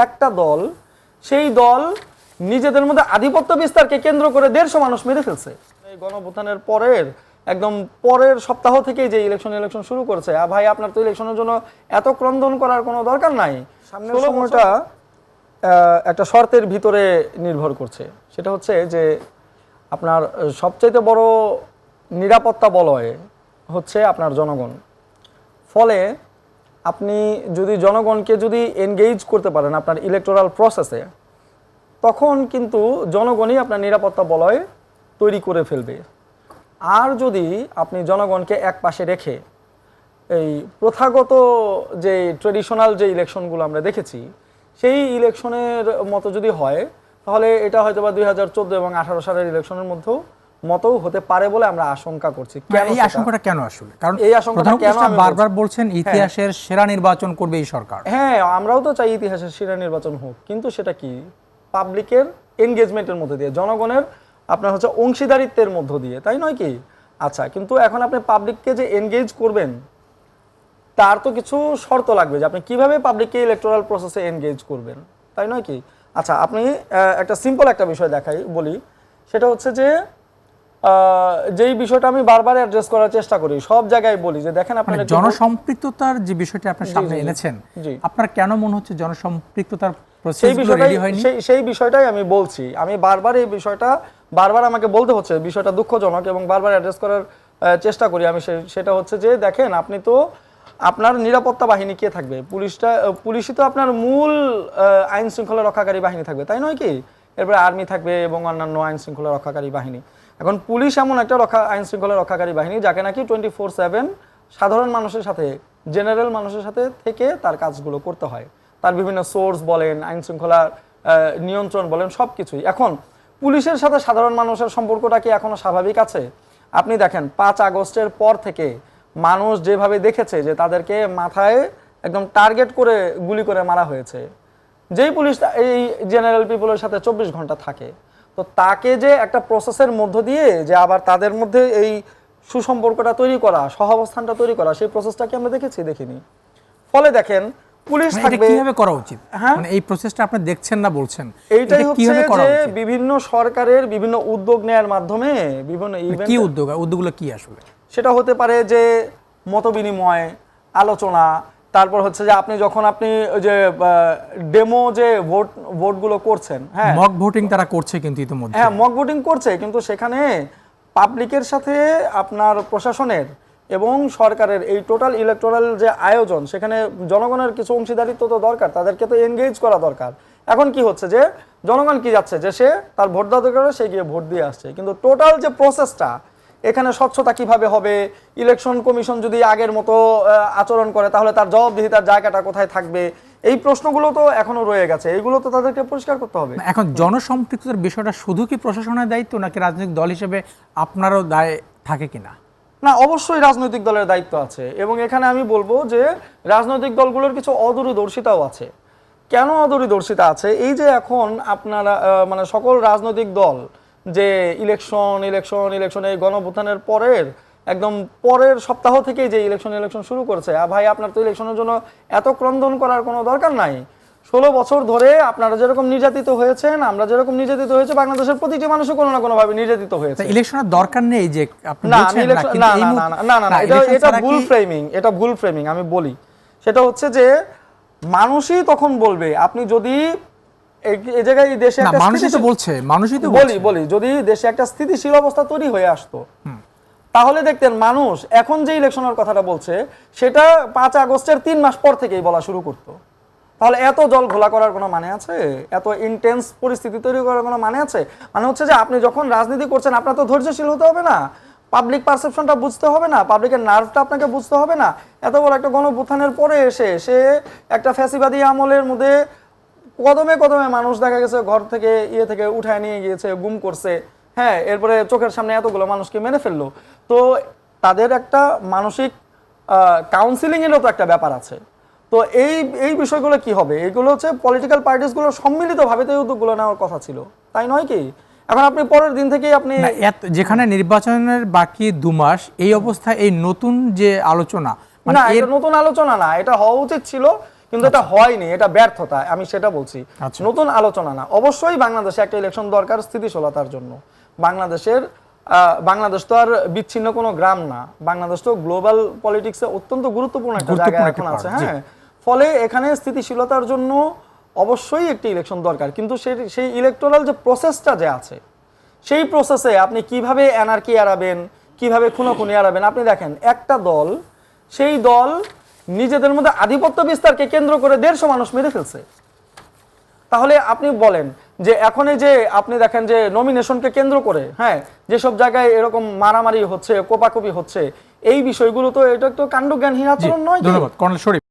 একটা দল, সেই দল নিজেদের মধ্যে আধিপত্য বিস্তারকে কেন্দ্র করে 150 মানুষ মেরে ফেলছে। এই গণঅভ্যুত্থানের একদম পরের সপ্তাহ থেকেই যে ইলেকশন শুরু করেছে, ভাই আপনার তো ইলেকশনের জন্য এত ক্রন্দন করার কোনো দরকার নাই। সামনের সময়টা একটা শর্তের ভিতরে নির্ভর করছে, সেটা হচ্ছে যে আপনার সবচাইতে বড় নিরাপত্তা বলয় হচ্ছে আপনার জনগণ। ফলে আপনি যদি জনগণকে যদি এনগেজ করতে পারেন আপনার ইলেকটোরাল প্রসেসে, তখন কিন্তু জনগণই আপনার নিরাপত্তা বলয় তৈরি করে ফেলবে। আর যদি আপনি জনগণকে এক পাশে রেখে এই প্রথাগত যে ট্রেডিশনাল যে ইলেকশনগুলো আমরা দেখেছি, সেই ইলেকশনের মতো যদি হয়, তাহলে এটা হয়তো বা 2014 এবং 18 সালের ইলেকশনের মতো হতে পারে বলে আমরা আশঙ্কা করছি। এই আশঙ্কাটা কেন আসলে? কারণ এই আশঙ্কাটা কেন বারবার বলছেন ইতিহাসের সেরা নির্বাচন করবে এই সরকার। হ্যাঁ, আমরাও তো চাই ইতিহাসের সেরা নির্বাচন হোক, কিন্তু সেটা কি পাবলিকের এনগেজমেন্টের মধ্যে দিয়ে, জনগণের আপনার হচ্ছে অংশীদারিত্বের মধ্য দিয়ে, তাই নয় কি? আচ্ছা, কিন্তু এখন আপনি পাবলিককে যে এনগেজ করবেন তার তো কিছু শর্ত লাগবে, যে আপনি কিভাবে পাবলিককে ইলেকটোরাল প্রসেসে এনগেজ করবেন, তাই নয় কি? আচ্ছা, আপনি একটা সিম্পল একটা বিষয় বলি, সেটা হচ্ছে যে যেই বিষয়টা আমি বারবার অ্যাড্রেস করার চেষ্টা করি, সব জায়গায় বলি যে দেখেন আপনার জনসম্পৃক্ততার যে বিষয়টি আপনার সামনে এনেছেন, আপনার কেন মনে হচ্ছে জনসম্পৃক্ততার সেই বিষয়টাই আমি বলছি। আমি বারবার এই বিষয়টা আমাকে বলতে হচ্ছে, বিষয়টা দুঃখজনক এবং বারবার অ্যাড্রেস করার চেষ্টা করি আমি। সেটা হচ্ছে যে দেখেন, আপনি তো আপনার নিরাপত্তা বাহিনী কে থাকবে? পুলিশই তো আপনার মূল আইন শৃঙ্খলা রক্ষাকারী বাহিনী থাকবে, তাই নয় কি? এরপরে আর্মি থাকবে এবং অন্যান্য আইন শৃঙ্খলা রক্ষাকারী বাহিনী। এখন পুলিশ এমন একটা আইন শৃঙ্খলা রক্ষাকারী বাহিনী যাকে নাকি 24/7 সাধারণ মানুষের সাথে, জেনারেল মানুষের সাথে থেকে তার কাজগুলো করতে হয়। তার বিভিন্ন সোর্স বলেন, আইন শৃঙ্খলা নিয়ন্ত্রণ বলেন, সব কিছুই। এখন পুলিশের সাথে সাধারণ মানুষের সম্পর্কটা কি এখনো স্বাভাবিক আছে? আপনি দেখেন 5 আগস্টের পর থেকে মানুষ যেভাবে দেখেছে যে তাদেরকে মাথায় একদম টার্গেট করে গুলি করে মারা হয়েছে, যেই পুলিশ এই জেনারেল পিপলের সাথে 24 ঘন্টা থাকে, তো তাকে যে একটা প্রসেসের মধ্য দিয়ে যে আবার তাদের মধ্যে এই সুসম্পর্কটা তৈরি করা, সহাবস্থানটা তৈরি করা, সেই প্রসেসটা কি আমরা দেখিনি? ফলে দেখেন পুলিশ থাকবে, কিভাবে করা উচিত? মানে এই প্রসেসটা আপনি দেখছেন না বলছেন, এইটাই হচ্ছে যে বিভিন্ন সরকারের বিভিন্ন উদ্যোগ নেয়ার মাধ্যমে বিভিন্ন ইভেন্ট, কি উদ্যোগগুলো কি আসলে? সেটা হতে পারে যে মতবিনিময়, আলোচনা, তারপর হচ্ছে যে আপনি যখন আপনি যে ডেমো যে ভোটগুলো করছেন, হ্যাঁ মক ভোটিং তারা করছে, কিন্তু ইতিমধ্যে হ্যাঁ মক ভোটিং করছে, কিন্তু সেখানে পাবলিকের সাথে আপনার প্রশাসনের এবং সরকারের এই টোটাল ইলেকটোরাল যে আয়োজন, সেখানে জনগণের কিছু অংশীদারিত্ব তো দরকার, তাদেরকে তো এনগেজ করা দরকার। এখন কি হচ্ছে যে জনগণ কি যাচ্ছে যে সে তার ভোটদাতারা সে গিয়ে ভোট দিয়ে আসছে, কিন্তু টোটাল যে প্রসেসটা, এখানে স্বচ্ছতা কিভাবে হবে, ইলেকশন কমিশন যদি আগের মতো আচরণ করে তাহলে তার জবাবদিহিতার জায়গাটা কোথায় থাকবে, এই প্রশ্নগুলো তো এখনো রয়ে গেছে, এইগুলো তো তাদেরকে পরিষ্কার করতে হবে। এখন জনসম্পৃক্ততার বিষয়টা শুধু কি প্রশাসনের দায়িত্ব, নাকি রাজনৈতিক দল হিসেবে আপনারও দায় থাকে কিনা? না, অবশ্যই রাজনৈতিক দলের দায়িত্ব আছে, এবং এখানে আমি বলবো যে রাজনৈতিক দলগুলোর কিছু অদূরদর্শিতাও আছে। কেন অদূরদর্শিতা আছে? এই যে এখন আপনারা মানে সকল রাজনৈতিক দল যে ইলেকশন এই গণঅভ্যুত্থানের একদম পরের সপ্তাহ থেকেই যে ইলেকশন শুরু করেছে, ভাই আপনার তো ইলেকশনের জন্য এত ক্রন্দন করার কোনো দরকার নাই। 16 বছর ধরে আপনারা যেরকম নির্যাতিত হয়েছেন, আমরা যেরকম নির্যাতিত হয়েছে, বাংলাদেশের প্রতিটি মানুষও কোনো না কোনো ভাবে নির্যাতিত হয়েছে। ইলেকশনের দরকার নেই যে আপনি বলছেন না, এটা ভুল ফ্রেমিং। আমি বলি সেটা হচ্ছে যে মানুষই তখন বলবে, আপনি যদি এই জায়গায় দেশে একটা বলি যদি দেশে একটা স্থিতিশীল অবস্থা তৈরি হয়ে আসতো, তাহলে দেখতেন মানুষ এখন যে ইলেকশনের কথাটা বলছে সেটা 5 আগস্টের 3 মাস পর থেকেই বলা শুরু করতো। তাহলে এত জল ঘোলা করার কোনো মানে আছে? এত ইন্টেন্স পরিস্থিতি তৈরি করার কোনো মানে আছে? মানে হচ্ছে যে আপনি যখন রাজনীতি করছেন আপনার তো ধৈর্যশীল হতে হবে না, পাবলিক পারসেপশনটা বুঝতে হবে না, পাবলিকের নার্ভটা আপনাকে বুঝতে হবে না? এত বড় একটা গণঅভ্যুত্থানের পরে এসে সে একটা ফ্যাসিবাদী আমলের মধ্যে কদমে মানুষ দেখা গেছে ঘর থেকে থেকে উঠায় নিয়ে গিয়েছে, গুম করছে, হ্যাঁ, এরপরে চোখের সামনে এতগুলো মানুষকে মেরে ফেললো। তো তাদের একটা মানসিক কাউন্সিলিং এরও তো একটা ব্যাপার আছে। তো এই বিষয়গুলো কি হবে? এগুলো হচ্ছে পলিটিক্যাল পার্টিসগুলো সম্মিলিতভাবে তো এই উদ্যোগগুলো নেওয়ার কথা ছিল, তাই নয় কি? এখন আপনি পরের দিন থেকেই আপনি যেখানে নির্বাচনের বাকি 2 মাস, এই অবস্থায় এই নতুন যে আলোচনা, না, এটা নতুন আলোচনা না, এটা হওয়া উচিত ছিল, কিন্তু এটা হয়নি, এটা ব্যর্থতা, আমি সেটা বলছি। আচ্ছা। নতুন আলোচনা না, অবশ্যই বাংলাদেশে একটা ইলেকশন দরকার স্থিতিশীলতার জন্য। বাংলাদেশ তো আর বিচ্ছিন্ন কোনো গ্রাম না, বাংলাদেশ তো গ্লোবাল পলিটিক্সে অত্যন্ত গুরুত্বপূর্ণ একটা জায়গায় এখন আছে। হ্যাঁ, ফলে এখানে স্থিতিশীলতার জন্য অবশ্যই একটি ইলেকশন দরকার, কিন্তু সেই ইলেকটোরাল যে প্রসেসটা যে আছে, সেই প্রসেসে আপনি কিভাবে অ্যানার্কি এড়াবেন, কিভাবে খুনোখুনি এড়াবেন। আপনি দেখেন একটা দল, সেই দল নিজেদের মধ্যে আধিপত্য বিস্তারকে কেন্দ্র করে 150 মানুষ মেরে ফেলছে। তাহলে আপনি বলেন যে এখন এই যে আপনি দেখেন যে নমিনেশনকে কেন্দ্র করে, হ্যাঁ, যেসব জায়গায় এরকম মারামারি হচ্ছে, কোপাকুপি হচ্ছে, এই বিষয়গুলো তো এটা তো কাণ্ডজ্ঞানহীন আচরণ নয়। ধন্যবাদ কর্নেল শরীফ।